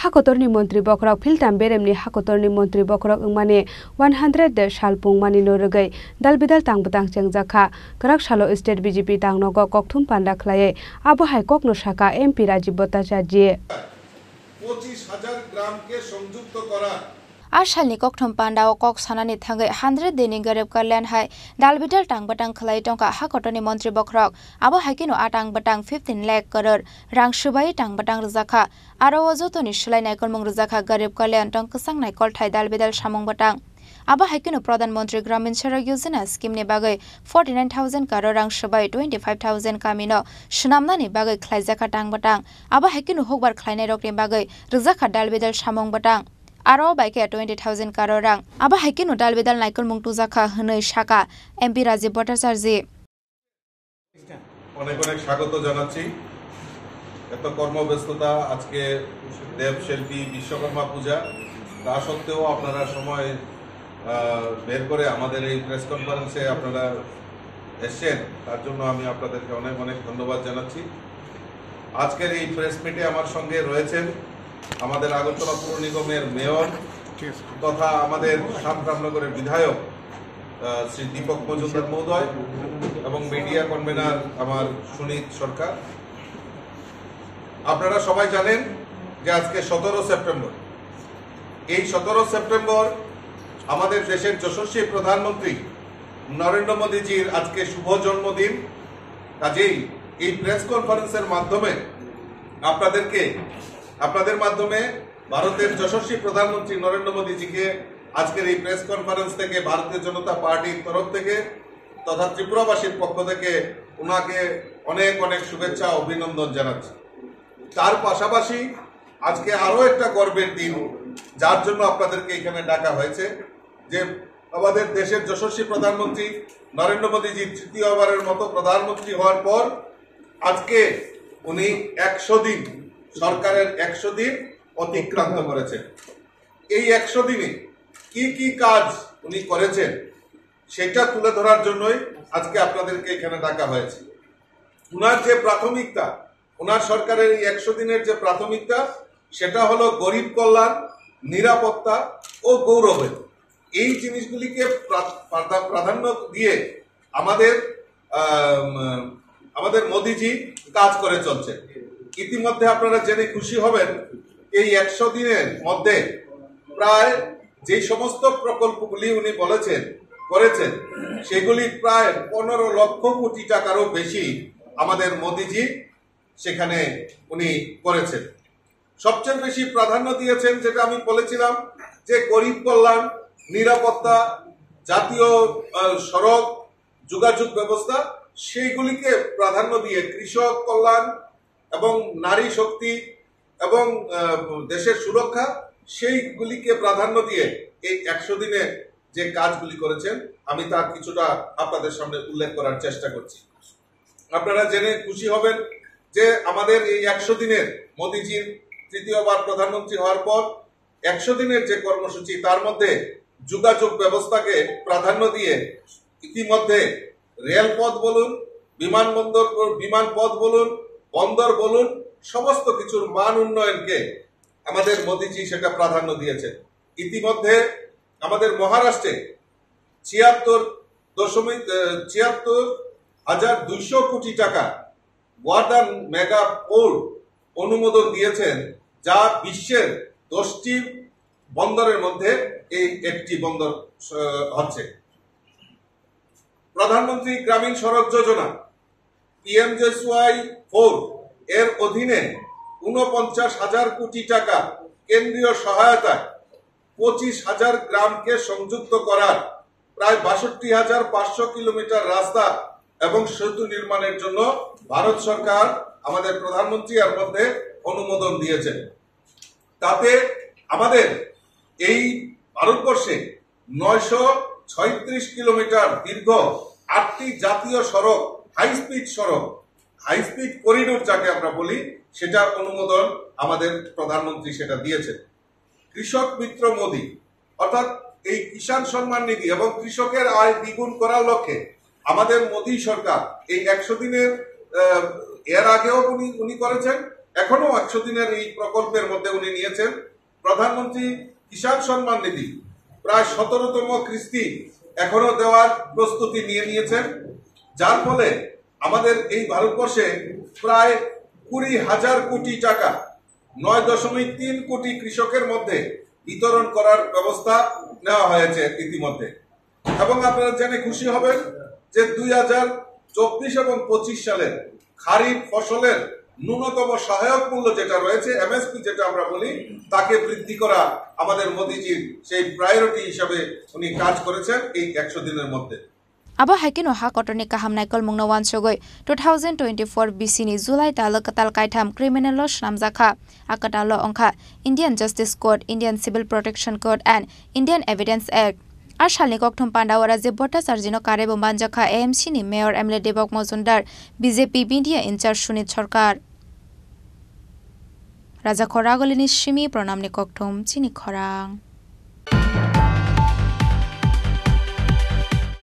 हाकोतरनि मन्त्री बखरक फिल्टाम बेरेमनि हाकोतरनि मन्त्री बखरक माने 100 सालपुं मानि नोरगै दालबिदाल तांबतां चेंजाखा गराक सालो स्टेट बीजेपी तांनगो ककथुम पान्डा खलाये आबो हाइकक नसाका एमपी राजीव भट्टाचार्य 25,000 গ্রামকে সংযুক্ত করা आसालनि ककथुम पान्डा ओ कक सानानि थांगै 100 देनि गरीब कल्याण हाय दालबिदाल तांबतां खलाय टंका हाकोतरनि मन्त्री बखरक आबो हाइकिनो आटां बटां 15 लाख करोड़ रां सुबाय तांबतां रजाखा आरो अजतनि सोलायनाय कलमंग रजाखा गरीब कल्याण टंक सांनाय कलथाय दालबिदाल सामंग बटां आबो हाइकिनो प्रधानमन्त्री ग्रामीण सड़क योजना स्कीम नि बागै 49,000 करोड़ रां सुबाय 25,000 कामिनो सुनामनानि बागै खलायजाखा तांबतां आबो हाइकिनो हकबार खलायनाय रकनि बागै रजाखा दालबिदाल सामंग बटां आरो बाइके 20,000 करोड़ रां आबा हाइकिनो दालबिदाल नायकल मुंटु जाखा हनै शाखा एमपी राजीव भट्टाचार्य অনেক অনেক স্বাগত জানাচ্ছি এত কর্মব্যস্ততা আজকে দেবশিল্পী বিশ্বকর্মা পূজা তা সত্ত্বেও আপনারা সময় বের করে আমাদের এই প্রেস কনফারেন্সে আপনারা এসেছেন তার জন্য আমি আপনাদেরকে অনেক অনেক ধন্যবাদ জানাচ্ছি আজকের এই প্রেস মিটে আমার সঙ্গে রয়েছেন আমাদের আগরতলা পৌর নিগমের মেয়র তথা আমাদের রামনগরের বিধায়ক শ্রী দীপক মজুমদার মহোদয় এবং মিডিয়া কনভেনার আমার সুনীত সরকার আপনারা সবাই জানেন যে আজকে 17 সেপ্টেম্বর এই 17 সেপ্টেম্বর আমাদের দেশের যশস্বী প্রধানমন্ত্রী নরেন্দ্র মোদীজির আজকে শুভ জন্মদিন কাজেই এই প্রেস কনফারেন্সের মাধ্যমে আপনাদের মাধ্যমে ভারতের যশস্বী প্রধানমন্ত্রী নরেন্দ্র মোদীজিকে আজকের এই প্রেস কনফারেন্স থেকে ভারতীয় জনতা পার্টির তরফ থেকে তথা ত্রিপুরাবাসীর পক্ষ থেকে ওনাকে অনেক অনেক শুভেচ্ছা অভিনন্দন জানাচ্ছি তার পাশাপাশি আজকে আরো একটা গর্বের দিন যার জন্য আপনাদেরকে এখানে ডাকা হয়েছে যে আমাদের দেশের যশস্বী প্রধানমন্ত্রী নরেন্দ্র মোদীজি তৃতীয়বারের মতো প্রধানমন্ত্রী হওয়ার পর আজকে উনি 100 দিন সরকারের 100 দিন অতিক্রান্ত করেছেন এই 100 দিনে কি কি কাজ উনি করেছেন সেটা তুলে ধরার জন্যই আজকে আপনাদেরকে এখানে ডাকা হয়েছে উনার যে প্রাথমিকতা উনার সরকারের এই 100 দিনের যে প্রাথমিকতা সেটা হলো গরিব কল্যাণ নিরাপত্তা ও গৌরবের এই জিনিসগুলিকে প্রাধান্য দিয়ে আমাদের মোদিজি কাজ করে চলছে ইতিমধ্যে আপনারা জেনে খুশি হবেন এই 100 দিনের মধ্যে প্রায় যে সমস্ত প্রকল্পগুলি উনি করেছেন সেগুলি প্রায় 15 লক্ষ কোটি টাকারও বেশি আমাদের মোদিজি সেখানে উনি করেছেন সবচেয়ে বেশি প্রাধান্য দিয়েছেন যেটা আমি বলেছিলাম যে গরিব কল্যাণ নিরাপত্তা জাতীয় সড়ক যোগাযোগ ব্যবস্থা সেইগুলিকে প্রাধান্য দিয়ে কৃষক কল্যাণ এবং নারী শক্তি এবং দেশের সুরক্ষা সেইগুলিকে প্রাধান্য দিয়ে এই 100 দিনে যে কাজগুলি করেছেন আমি তার কিছুটা আপনাদের সামনে উল্লেখ করার চেষ্টা করছি আপনারা জেনে খুশি হবেন যে আমাদের এই 100 দিনের মোদিজির তৃতীয়বার প্রধানমন্ত্রী হওয়ার পর 100 দিনের যে কর্মসূচি তার মধ্যে যোগাযোগ ব্যবস্থাকে প্রাধান্য দিয়ে ইতিমধ্যে রেলপথ বলুন বিমানপথ বলুন বন্দর বলুন সমস্ত কিছুর মান উন্নয়নকে আমাদের মোদিজি সেটা প্রাধান্য দিয়েছেন ইতিমধ্যে আমাদের মহারাষ্ট্রে 76,200 কোটি টাকা ওয়ার্দান মেগা পোর্ট অনুমোদন দিয়েছেন যা বিশ্বের 10টি বন্দরের মধ্যে এই একটি বন্দর হচ্ছে প্রধানমন্ত্রী গ্রামীণ সড়ক যোজনা PMJSY-4 এর অধীনে 49,000 কোটি টাকা কেন্দ্রীয় সহায়তায় 25,000 গ্রামকে সংযুক্ত করার প্রায় 62,500 কিলোমিটার রাস্তা এবং সেতু নির্মাণের জন্য ভারত সরকার আমাদের প্রধানমন্ত্রী এর মধ্যে অনুমোদন দিয়েছেন তাতে আমাদের এই ভারতবর্ষে 936 কিলোমিটার দীর্ঘ 8টি জাতীয় সড়ক হাই স্পিড করিডোর যাকে আমরা বলি সেটার অনুমোদন আমাদের প্রধানমন্ত্রী সেটা দিয়েছেন কৃষক মিত্র মোদি অর্থাৎ এই কিষাণ সম্মান নিধি এবং কৃষকের আয় দ্বিগুণ করার লক্ষ্যে আমাদের মোদি সরকার এই 100 দিনের এর আগেও উনি করেছেন এখনো 100 দিনের এই প্রকল্পের মধ্যে উনি নিয়েছেন প্রধানমন্ত্রী কিষাণ সম্মান নিধি প্রায় 17তম কিস্তি এখনো দেওয়ার প্রস্তুতি নিয়েছেন, যার ফলে আমাদের এই ভারতবর্ষে প্রায় 20,000 কোটি টাকা 9.3 কোটি কৃষকের মধ্যে বিতরণ করার ব্যবস্থা নেওয়া হয়েছে ইতিমধ্যে। এবং আপনারা জেনে খুশি হবেন যে 2024 এবং 25 সালের খারিফ ফসলের ন্যূনতম সহায়ক মূল্য যেটা রয়েছে এমএসপি যেটা আমরা বলি তাকে বৃদ্ধি করা আমাদের মোদিজির সেই প্রায়োরিটি হিসাবে উনি কাজ করেছেন এই 100 দিনের মধ্যে। Abo haikino ha kotoni kaham naikol mungna wan sogoi 2024 BC ni July tal katal kaitham criminal law namjakha akatalo ongkha Indian Justice Code, Indian Civil Protection Code and Indian Evidence Act. Ar salni kokthum Pandao Rajib Bhattacharjino karebo manjakha AMC ni Mayor MLA Debok Mojumdar, BJP Media in charge Sunit Sarkar. Raja Khoragolini Shimi pronamni kokthum chini khorang.